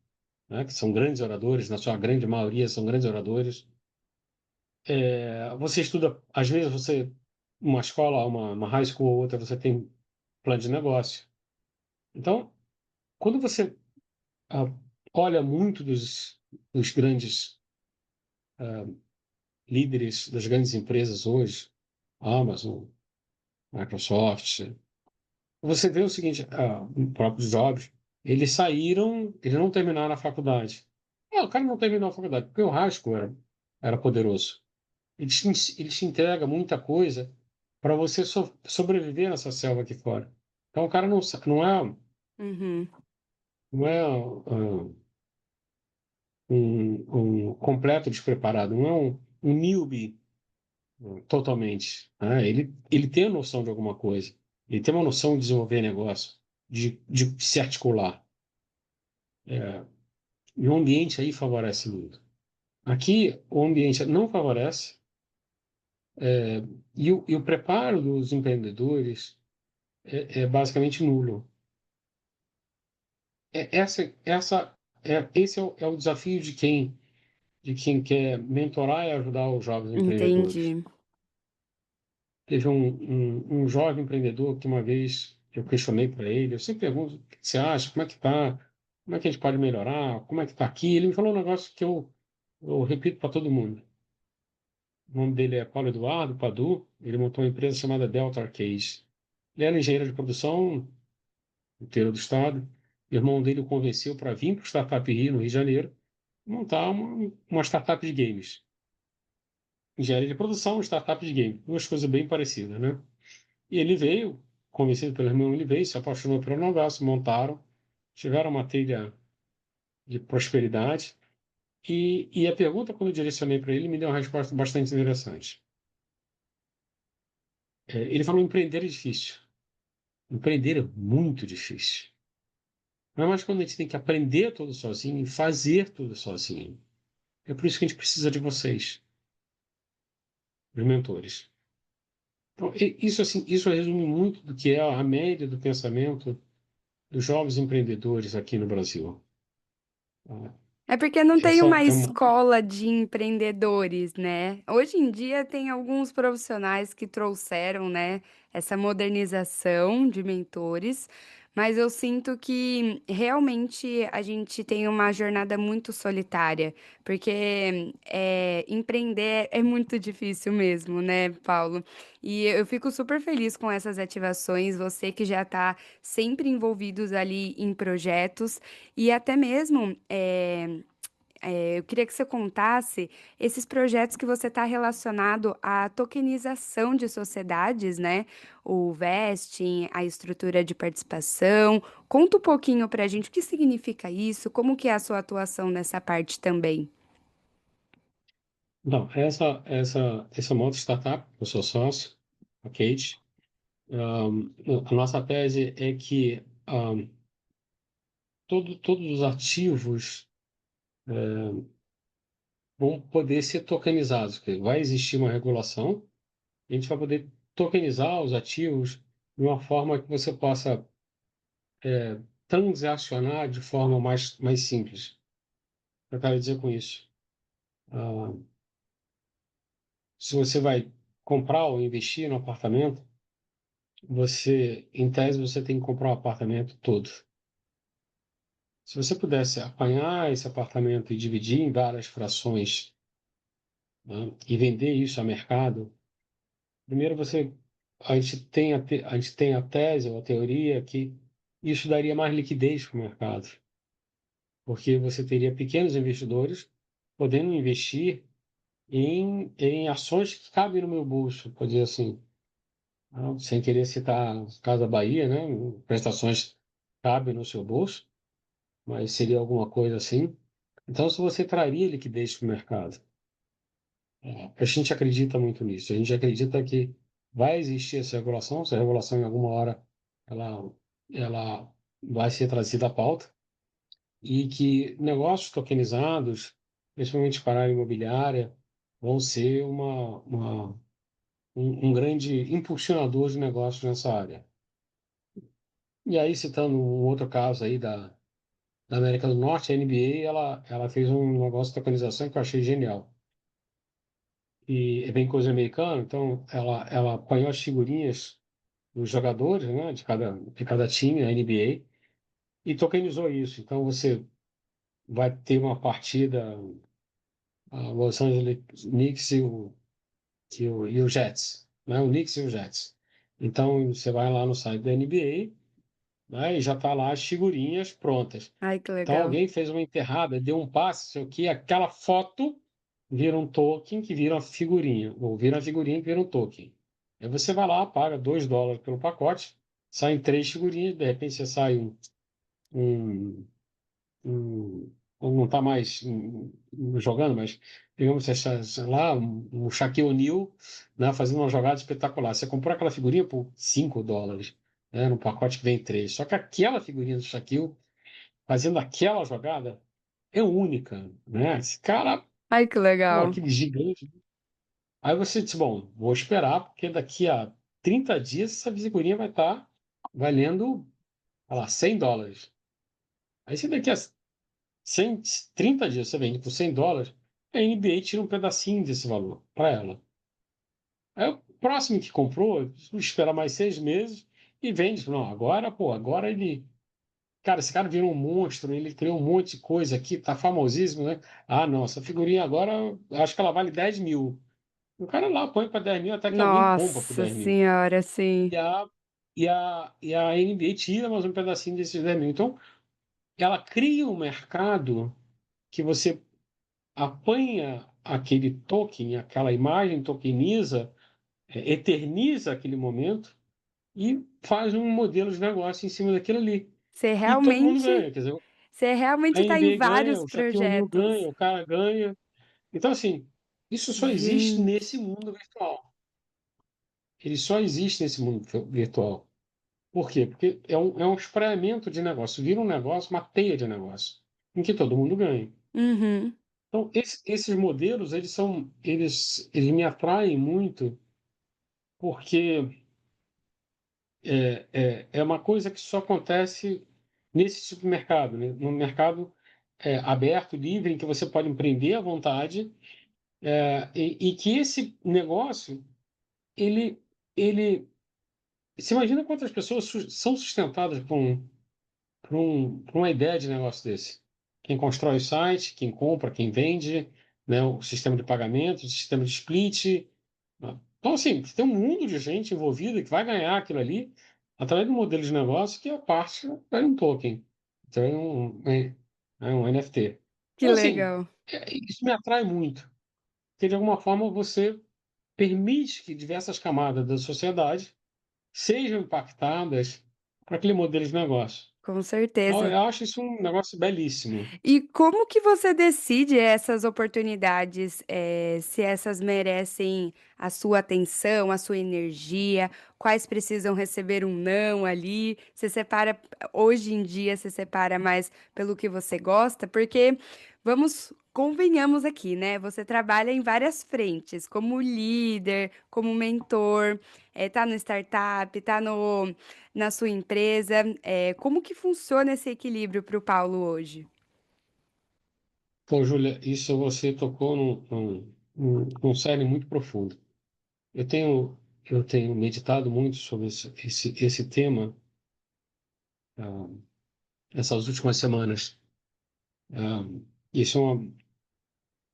né, que são grandes oradores, na sua grande maioria são grandes oradores. Você estuda, às vezes uma escola, uma high school ou outra, você tem plano de negócio. Então, quando você ah, olha muito dos grandes líderes das grandes empresas hoje, Amazon, Microsoft, você vê o seguinte, o próprio Jobs, eles não terminaram a faculdade. O cara não terminou a faculdade, porque o rasgo era poderoso. Eles te entregam muita coisa para você sobreviver nessa selva aqui fora. Então o cara Uhum. não é um completo despreparado, não é um newbie totalmente. Né? Ele tem a noção de alguma coisa, ele tem uma noção de desenvolver negócio, de se articular. E o ambiente aí favorece muito. Aqui, o ambiente não favorece, e o preparo dos empreendedores é basicamente nulo. Esse é o desafio de quem quer mentorar e ajudar os jovens empreendedores. Entendi. Teve um jovem empreendedor que uma vez eu questionei para ele, eu sempre pergunto, o que você acha, como é que tá, como é que a gente pode melhorar, como é que está aqui? Ele me falou um negócio que eu repito para todo mundo. O nome dele é Paulo Eduardo Padu, ele montou uma empresa chamada Delta Arcade. Ele era engenheiro de produção, inteiro do estado. O irmão dele o convenceu para vir para o Startup Rio, no Rio de Janeiro, montar uma startup de games. Engenharia de produção, startup de games. Duas coisas bem parecidas, né? E ele veio, convencido pelo irmão, ele veio, se apaixonou pelo negócio, montaram, tiveram uma trilha de prosperidade. E a pergunta, quando eu direcionei para ele, me deu uma resposta bastante interessante. Ele falou: empreender é difícil. Empreender é muito difícil. Mas quando a gente tem que aprender tudo sozinho e fazer tudo sozinho. É por isso que a gente precisa de vocês, os mentores. Então, isso, assim, isso resume muito do que é a média do pensamento dos jovens empreendedores aqui no Brasil. Tá? É porque não tem Essa uma é uma. escola de empreendedores, né? Hoje em dia tem alguns profissionais que trouxeram, né, essa modernização de mentores, mas eu sinto que realmente a gente tem uma jornada muito solitária, porque empreender é muito difícil mesmo, né, Paulo? E eu fico super feliz com essas ativações, você que já está sempre envolvidos ali em projetos. E até mesmo, eu queria que você contasse esses projetos que você está relacionado à tokenização de sociedades, né? O vesting, a estrutura de participação. Conta um pouquinho para a gente o que significa isso, como que é a sua atuação nessa parte também. Não, essa é uma outra startup, eu sou sócio, a Kate. Um, a nossa tese é que todos os ativos vão poder ser tokenizados. Quer dizer, vai existir uma regulação, e a gente vai poder tokenizar os ativos de uma forma que você possa transacionar de forma mais simples. O que eu quero dizer com isso? Ah, se você vai comprar ou investir no apartamento, em tese, você tem que comprar o apartamento todo. Se você pudesse apanhar esse apartamento e dividir em várias frações né, e vender isso a mercado, primeiro a gente tem a tese ou a teoria que isso daria mais liquidez para o mercado, porque você teria pequenos investidores podendo investir em ações que cabem no meu bolso, pode dizer assim, né, sem querer citar Casa Bahia, né? Prestações cabem no seu bolso, mas seria alguma coisa assim. Então, se você traria liquidez para o mercado, a gente acredita muito nisso. A gente acredita que vai existir essa regulação em alguma hora ela, ela vai ser trazida à pauta e que negócios tokenizados, principalmente para a área imobiliária, vão ser um grande impulsionador de negócios nessa área. E aí, citando um outro caso aí da América do Norte, a NBA, ela fez um negócio de tokenização que eu achei genial. E é bem coisa americana, então ela apanhou as figurinhas dos jogadores, né, de cada time, a NBA, e tokenizou isso. Então você vai ter uma partida, a Los Angeles Knicks e o Jets, né, o Knicks e o Jets. Então você vai lá no site da NBA, né, e já está lá as figurinhas prontas. Ai, que Então legal. alguém fez uma enterrada, deu um passe, sei o quê, aquela foto vira um token que vira uma figurinha, ou vira uma figurinha que vira um token. Aí você vai lá, paga $2 pelo pacote, saem três figurinhas, de repente você sai um, ou não está mais jogando, mas digamos, você sei lá, um Shaquille O'Neal, né, fazendo uma jogada espetacular. Você comprou aquela figurinha por $5, né, no pacote que vem três. Só que aquela figurinha do Shaquille fazendo aquela jogada é única, né? Esse cara, Ai, que pô, legal. aquele gigante. Aí você diz, bom, vou esperar, porque daqui a 30 dias essa figurinha vai estar valendo, sei lá, $100. Aí se daqui a 100, 30 dias você vende por $100, a NBA tira um pedacinho desse valor para ela. Aí o próximo que comprou, espera mais 6 meses e vende. Não, agora, pô, agora ele. Cara, esse cara virou um monstro, ele criou um monte de coisa aqui, tá famosíssimo, né? Ah, não, essa figurinha agora, acho que ela vale 10 mil. O cara lá põe para 10 mil até que alguém compra por Nossa 10 mil. senhora, sim. E a NBA tira mais um pedacinho desses 10 mil. Então, ela cria um mercado que você apanha aquele token, aquela imagem, tokeniza, eterniza aquele momento e faz um modelo de negócio em cima daquilo ali. Você E todo mundo realmente, ganha, quer dizer, você a realmente está em NBA ganha, vários o Shaquille O'Neal projetos. ganha, o cara ganha. Então, assim, isso só existe Gente, nesse mundo virtual. Ele só existe nesse mundo virtual. Por quê? Porque é um espraiamento de negócio, vira um negócio, uma teia de negócio, em que todo mundo ganha. uhum, Então, esses modelos, eles me atraem muito, porque é uma coisa que só acontece nesse tipo de mercado, né? Num mercado aberto, livre, em que você pode empreender à vontade, e que esse negócio, ele, ele, você imagina quantas pessoas são sustentadas por uma ideia de negócio desse? Quem constrói o site, quem compra, quem vende, né, o sistema de pagamento, o sistema de split. Né? Então, assim, tem um mundo de gente envolvida que vai ganhar aquilo ali através de um modelo de negócio que é parte é um token, então é um NFT. que Então, assim, legal. isso me atrai muito, porque de alguma forma você permite que diversas camadas da sociedade sejam impactadas por aquele modelo de negócio. Com Então, certeza. eu acho isso um negócio belíssimo. E como que você decide essas oportunidades, se essas merecem a sua atenção, a sua energia, quais precisam receber um não ali? Você separa, hoje em dia, você separa mais pelo que você gosta? Porque, convenhamos aqui, né? Você trabalha em várias frentes, como líder, como mentor, tá no startup, tá na sua empresa. Como que funciona esse equilíbrio para o Paulo hoje? Pô, Júlia, isso você tocou num cerne muito profundo. Eu tenho meditado muito sobre esse tema, ah, essas últimas semanas. Ah, isso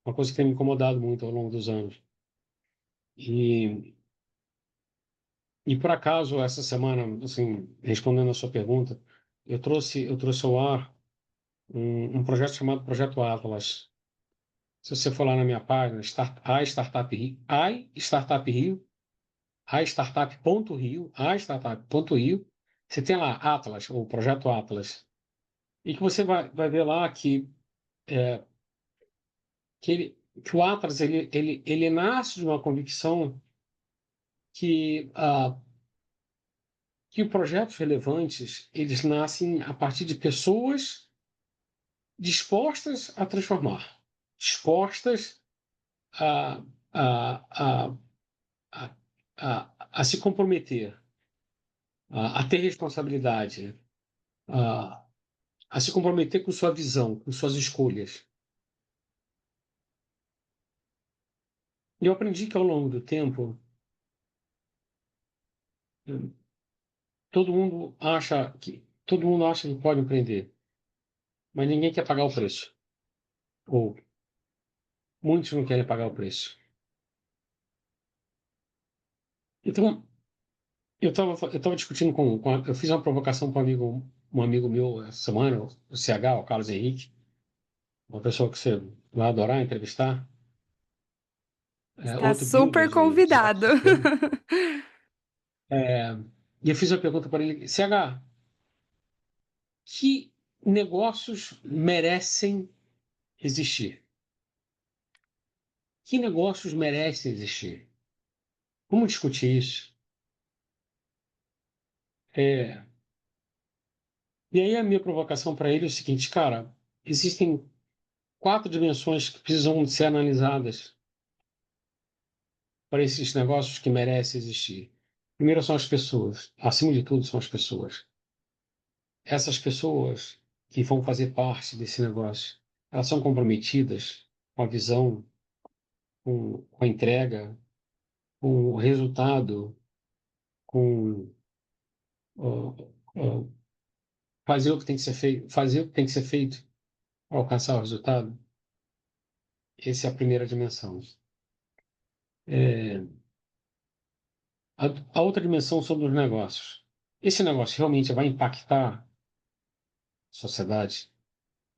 uma coisa que tem me incomodado muito ao longo dos anos. E, e por acaso, essa semana, assim, respondendo a sua pergunta, eu trouxe ao ar um projeto chamado Projeto Atlas. Se você for lá na minha página, iStartup.rio, você tem lá Atlas, o Projeto Atlas, e que você vai ver lá é, que o Atlas ele nasce de uma convicção que, que projetos relevantes eles nascem a partir de pessoas dispostas a transformar, dispostas a, a, a, a, a se comprometer, a ter responsabilidade, a, a se comprometer com sua visão, com suas escolhas. E eu aprendi que ao longo do tempo, todo mundo acha que pode empreender, mas ninguém quer pagar o preço. Ou muitos não querem pagar o preço. Então, eu tava discutindo eu fiz uma provocação para um amigo meu essa semana, o CH, o Carlos Henrique, uma pessoa que você vai adorar entrevistar, Está outro builder super de convidado. ecossistema. É, e eu fiz a pergunta para ele, CH, que negócios merecem existir? Que negócios merecem existir? Vamos discutir isso. É, e aí a minha provocação para ele é o seguinte, cara, existem 4 dimensões que precisam ser analisadas para esses negócios que merecem existir. Primeiro são as pessoas, acima de tudo são as pessoas. Essas pessoas que vão fazer parte desse negócio, elas são comprometidas com a visão, com a entrega, com o resultado, com uh, uh, fazer o que tem que ser feito, fazer o que tem que ser feito para alcançar o resultado. Essa é a primeira dimensão. É, a outra dimensão são dos negócios. Esse negócio realmente vai impactar a sociedade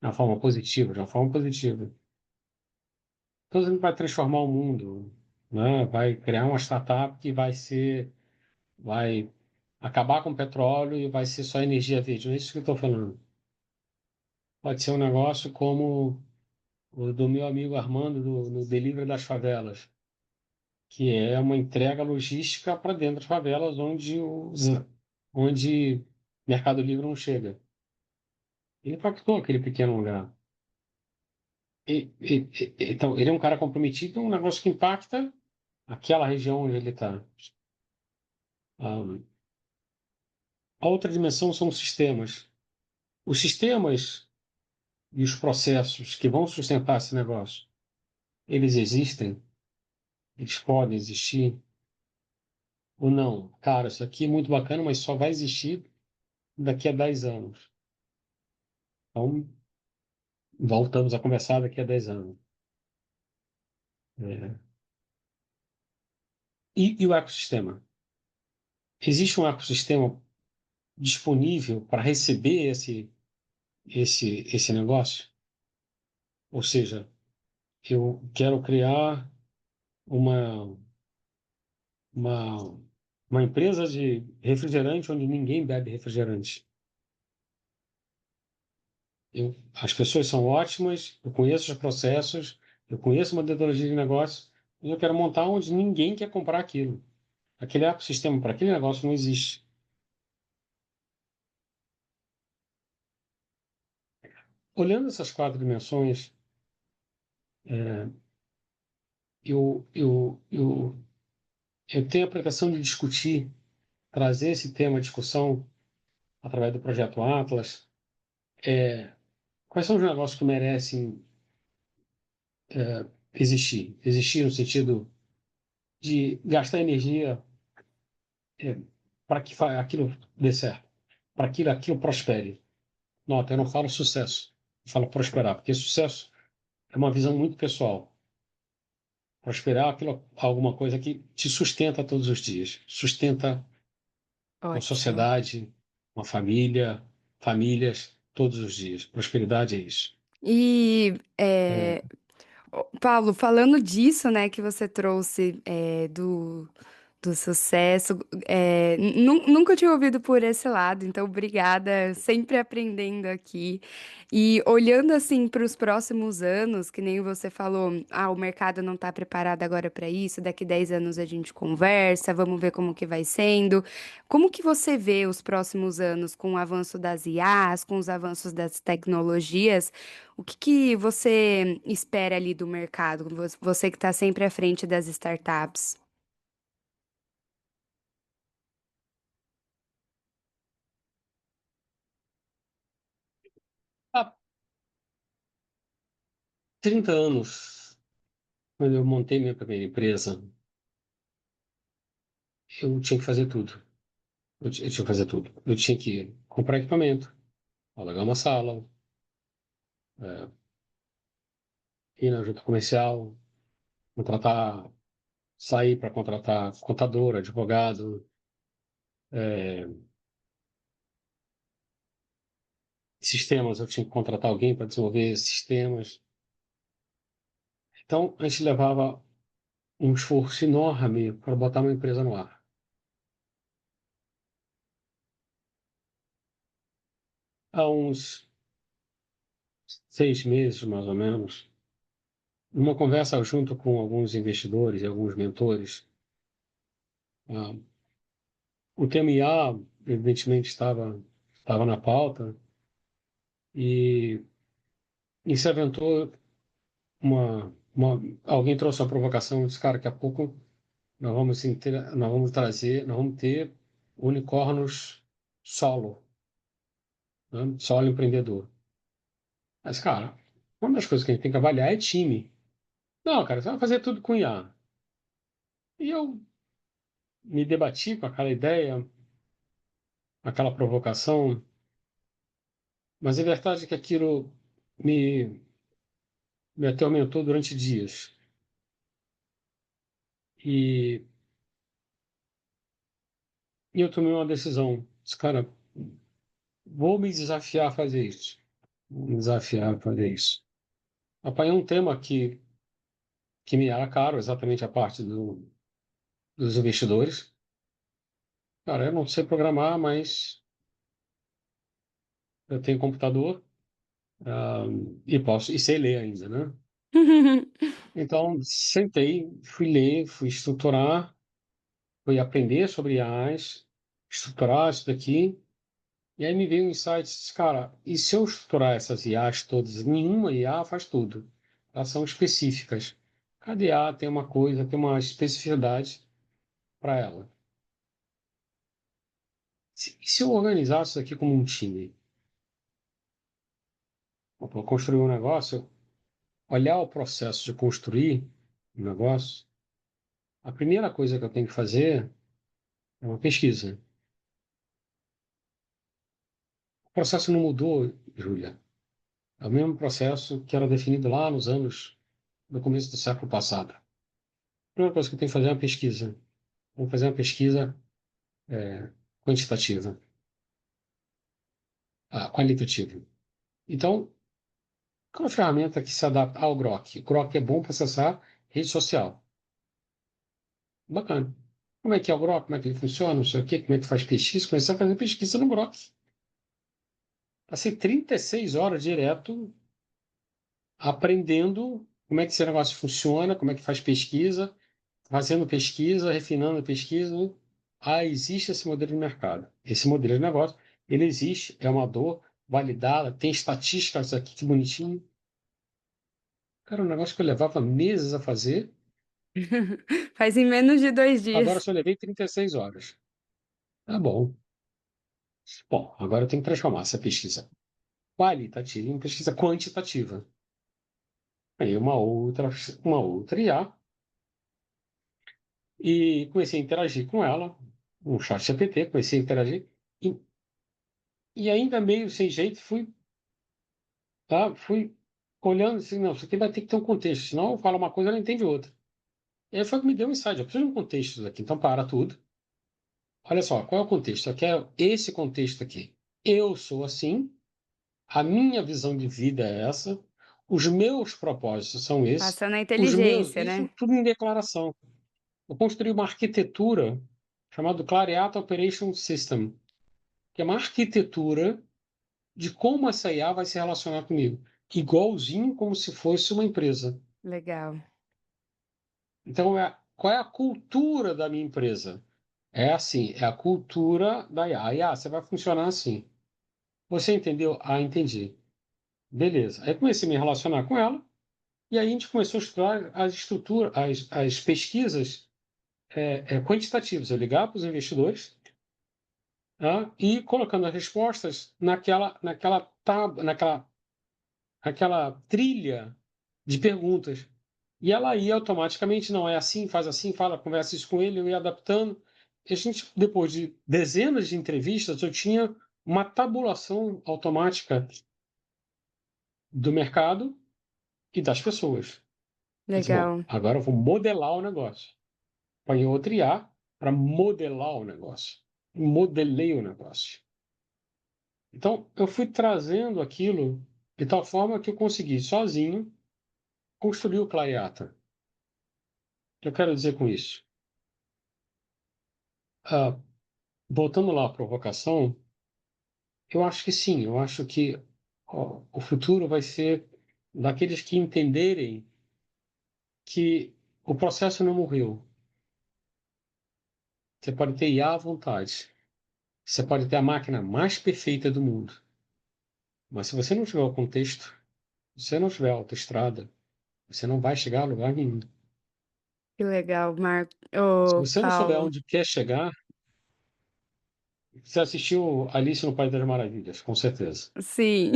de uma forma positiva, de uma forma positiva. Então, a gente vai transformar o mundo, né? Vai criar uma startup que vai acabar com o petróleo e vai ser só energia verde. Não é isso que eu estou falando. Pode ser um negócio como o do meu amigo Armando no Delivery das Favelas, que é uma entrega logística para dentro das favelas onde Mercado Livre não chega. Ele impactou aquele pequeno lugar. Então, ele é um cara comprometido com um negócio que impacta aquela região onde ele está. A outra dimensão são os sistemas. Os sistemas e os processos que vão sustentar esse negócio, eles existem, eles podem existir ou não. Cara, isso aqui é muito bacana, mas só vai existir daqui a 10 anos. Então, voltamos a conversar daqui a 10 anos. É. E o ecossistema? Existe um ecossistema disponível para receber esse negócio? Ou seja, eu quero criar uma, uma, uma empresa de refrigerante onde ninguém bebe refrigerante. As pessoas são ótimas, eu conheço os processos, eu conheço uma metodologia de negócio, e eu quero montar onde ninguém quer comprar aquilo. Aquele ecossistema para aquele negócio não existe. Olhando essas 4 dimensões, é, eu, eu, eu, eu tenho a pretensão de discutir, trazer esse tema à discussão através do projeto Atlas. Quais são os negócios que merecem existir? Existir no sentido de gastar energia para que aquilo dê certo, para que aquilo prospere. Nota, eu não falo sucesso, eu falo prosperar, porque sucesso é uma visão muito pessoal. prosperar, aquilo, alguma coisa que te sustenta todos os dias, sustenta uma Ótimo. sociedade, uma família, famílias, todos os dias. Prosperidade é isso. E, É, Paulo, falando disso, né, que você trouxe do sucesso, nunca tinha ouvido por esse lado, então obrigada, sempre aprendendo aqui. E olhando assim para os próximos anos, que nem você falou, o mercado não está preparado agora para isso, daqui 10 anos a gente conversa, vamos ver como que vai sendo. Como que você vê os próximos anos com o avanço das IAs, com os avanços das tecnologias? O que que você espera ali do mercado, você que está sempre à frente das startups? 30 anos, quando eu montei minha primeira empresa, eu tinha que fazer tudo. Eu tinha que fazer tudo. Eu tinha que comprar equipamento, alugar uma sala, é, ir na junta comercial, contratar, sair para contratar contador, advogado, é, sistemas, eu tinha que contratar alguém para desenvolver sistemas. Então, a gente levava um esforço enorme para botar uma empresa no ar. Há uns 6 meses, mais ou menos, numa conversa junto com alguns investidores e alguns mentores, ah, o tema IA, evidentemente, estava na pauta e, se aventou alguém trouxe uma provocação e disse, cara, daqui a pouco nós vamos ter unicórnios solo, né? Solo empreendedor. Mas, cara, uma das coisas que a gente tem que avaliar é time. Não, cara, você vai fazer tudo com IA. E eu me debati com aquela ideia, aquela provocação, mas a verdade é que aquilo me, me atormentou durante dias. E, eu tomei uma decisão. Disse, cara, vou me desafiar a fazer isso. Vou me desafiar a fazer isso. Apanhei um tema que me era caro, exatamente a parte dos investidores. Cara, eu não sei programar, mas eu tenho computador, ah, e sei ler ainda, né? Então, sentei, fui ler, fui estruturar, fui aprender sobre IAs, estruturar isso daqui, e aí me veio um insight, disse, cara, e se eu estruturar essas IAs todas? Nenhuma IA faz tudo. Elas são específicas. Cada IA tem uma coisa, tem uma especificidade para ela. E se eu organizasse isso aqui como um time? Vou construir um negócio, olhar o processo de construir um negócio, a primeira coisa que eu tenho que fazer é uma pesquisa. O processo não mudou, Júlia. É o mesmo processo que era definido lá nos anos do começo do século passado. A primeira coisa que eu tenho que fazer é uma pesquisa. Vou fazer uma pesquisa é, quantitativa, qualitativa. Então, qual é a ferramenta que se adapta ao Grok? O Grok é bom para acessar rede social. Bacana. Como é que é o Grok? Como é que ele funciona? Não sei o quê. Como é que faz pesquisa? Comecei a fazer pesquisa no Grok. Passei 36 horas direto aprendendo como é que esse negócio funciona, como é que faz pesquisa, fazendo pesquisa, refinando a pesquisa. Existe esse modelo de mercado. Esse modelo de negócio, ele existe, é uma dor validada, tem estatísticas aqui, que bonitinho. Cara, um negócio que eu levava meses a fazer, Faz em menos de 2 dias. agora eu só levei 36 horas. Tá bom. Bom, agora eu tenho que transformar essa pesquisa qualitativa em pesquisa quantitativa. Aí uma outra IA, e comecei a interagir com ela, um chat GPT, comecei a interagir, e, ainda meio sem jeito fui olhando assim, não, isso aqui vai ter que ter um contexto, senão eu falo uma coisa, ela entende outra. E aí foi que me deu um insight. Eu preciso de um contexto aqui. Então, para tudo. Olha só, qual é o contexto? Eu quero esse contexto aqui. Eu sou assim, a minha visão de vida é essa, os meus propósitos são esses, Passando a os meus, inteligência, isso né. tudo em declaração. Eu construí uma arquitetura chamada Clariata Operation System, que é uma arquitetura de como essa IA vai se relacionar comigo, igualzinho como se fosse uma empresa. Legal, Então, qual é a cultura da minha empresa? É assim, é a cultura da IA. A IA, você vai funcionar assim. Você entendeu? Ah, entendi. Beleza. Aí comecei a me relacionar com ela, e aí a gente começou a estudar as estruturas, as pesquisas quantitativas. Eu ligava para os investidores, tá? E colocando as respostas naquela trilha de perguntas. E ela ia automaticamente, não é assim, faz assim, fala, conversa isso com ele, eu ia adaptando. E a gente, depois de dezenas de entrevistas, eu tinha uma tabulação automática do mercado e das pessoas. Eu disse, bom, legal. agora eu vou modelar o negócio. Põe outro IA para modelar o negócio. Modelei o negócio. Então, eu fui trazendo aquilo de tal forma que eu consegui, sozinho, construir o Clareata. O que eu quero dizer com isso? Ah, voltando lá à provocação, eu acho que sim, eu acho que ó, o futuro vai ser daqueles que entenderem que o processo não morreu. Você pode ter IA à vontade, você pode ter a máquina mais perfeita do mundo, mas se você não tiver o contexto, se você não tiver a autoestrada, você não vai chegar a lugar nenhum. Que legal, Se ô você não souber Paulo. onde quer chegar, você assistiu Alice no País das Maravilhas, com certeza. Sim.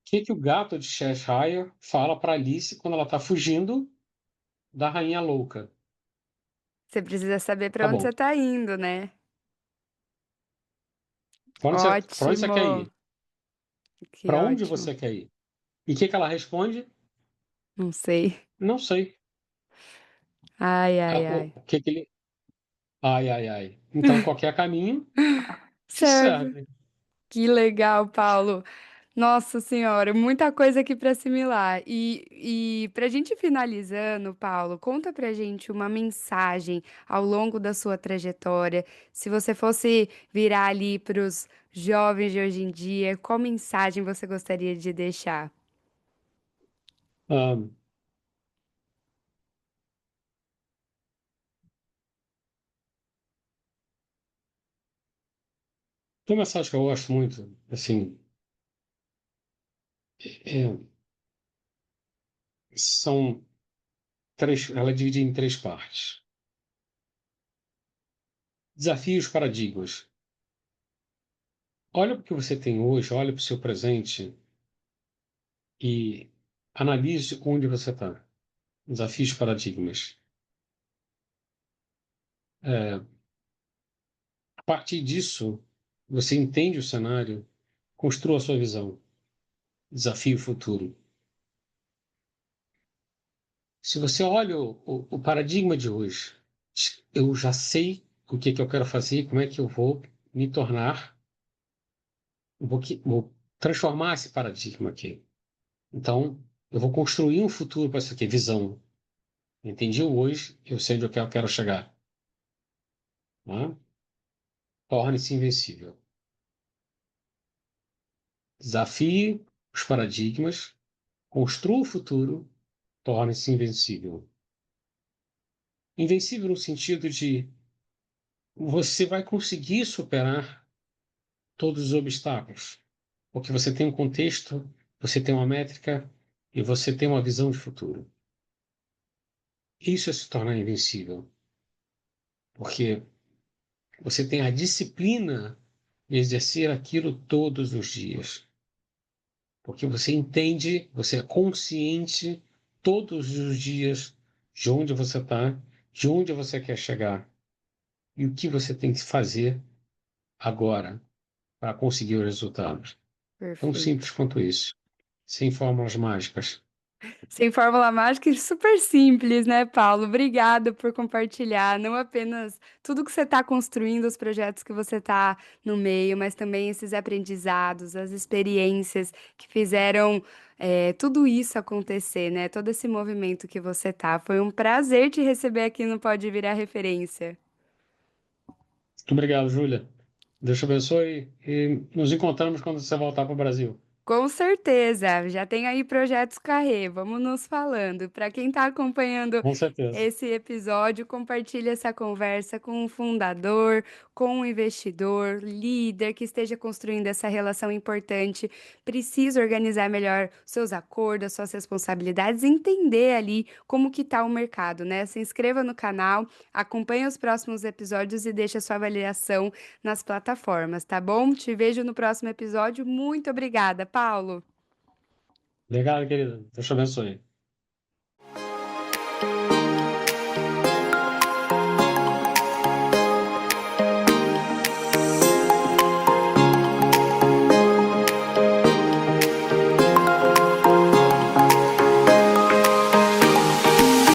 O que que o gato de Cheshire fala para Alice quando ela está fugindo da rainha louca? Você precisa saber Tá para onde bom. você está indo, né. Para onde você quer Ótimo, ir? que Para onde ótimo. você quer ir? E o que que ela responde? Não sei. Não sei. Ai, ai, ai. O que que ele. Ai, ai, ai. Então, qualquer caminho te Serve. serve. Que legal, Paulo. Nossa senhora, muita coisa aqui para assimilar. E para a gente finalizando, Paulo, conta para gente uma mensagem ao longo da sua trajetória. Se você fosse virar ali para os jovens de hoje em dia, qual mensagem você gostaria de deixar? Ah, tem uma mensagem que eu gosto muito, assim, é, são três, ela é dividida em três partes. Desafios, paradigmas. Olha para o que você tem hoje, olha para o seu presente e analise onde você está. Desafios, paradigmas. É, a partir disso, você entende o cenário, construa a sua visão. Desafio futuro. Se você olha o paradigma de hoje, eu já sei o que, que eu quero fazer, como é que eu vou me tornar, vou transformar esse paradigma aqui. Então, eu vou construir um futuro para isso aqui, visão. Entendi o hoje, eu sei onde eu quero chegar. Tá? Torne-se invencível. Desafie os paradigmas, construa o futuro, torne-se invencível. Invencível no sentido de você vai conseguir superar todos os obstáculos, porque você tem um contexto, você tem uma métrica e você tem uma visão de futuro. Isso é se tornar invencível, porque você tem a disciplina de exercer aquilo todos os dias, porque você entende, você é consciente todos os dias de onde você está, de onde você quer chegar e o que você tem que fazer agora para conseguir os resultados. Tão simples Perfeito. quanto isso, sem fórmulas mágicas. Sem fórmula mágica e super simples, né, Paulo? Obrigada por compartilhar não apenas tudo que você está construindo, os projetos que você está no meio, mas também esses aprendizados, as experiências que fizeram tudo isso acontecer, né? Todo esse movimento que você tá. Foi um prazer te receber aqui no Pode Virar Referência. Muito obrigado, Júlia. Deus te abençoe e nos encontramos quando você voltar para o Brasil. Com certeza, já tem aí projetos Carrê, vamos nos falando. Para quem está acompanhando Com certeza. esse episódio, compartilhe essa conversa com um fundador, com um investidor, líder que esteja construindo essa relação importante. Precisa organizar melhor seus acordos, suas responsabilidades, entender ali como que está o mercado, né? Se inscreva no canal, acompanhe os próximos episódios e deixe a sua avaliação nas plataformas, tá bom? Te vejo no próximo episódio. Muito obrigada, Paulo. Obrigado, querida. Deus te abençoe.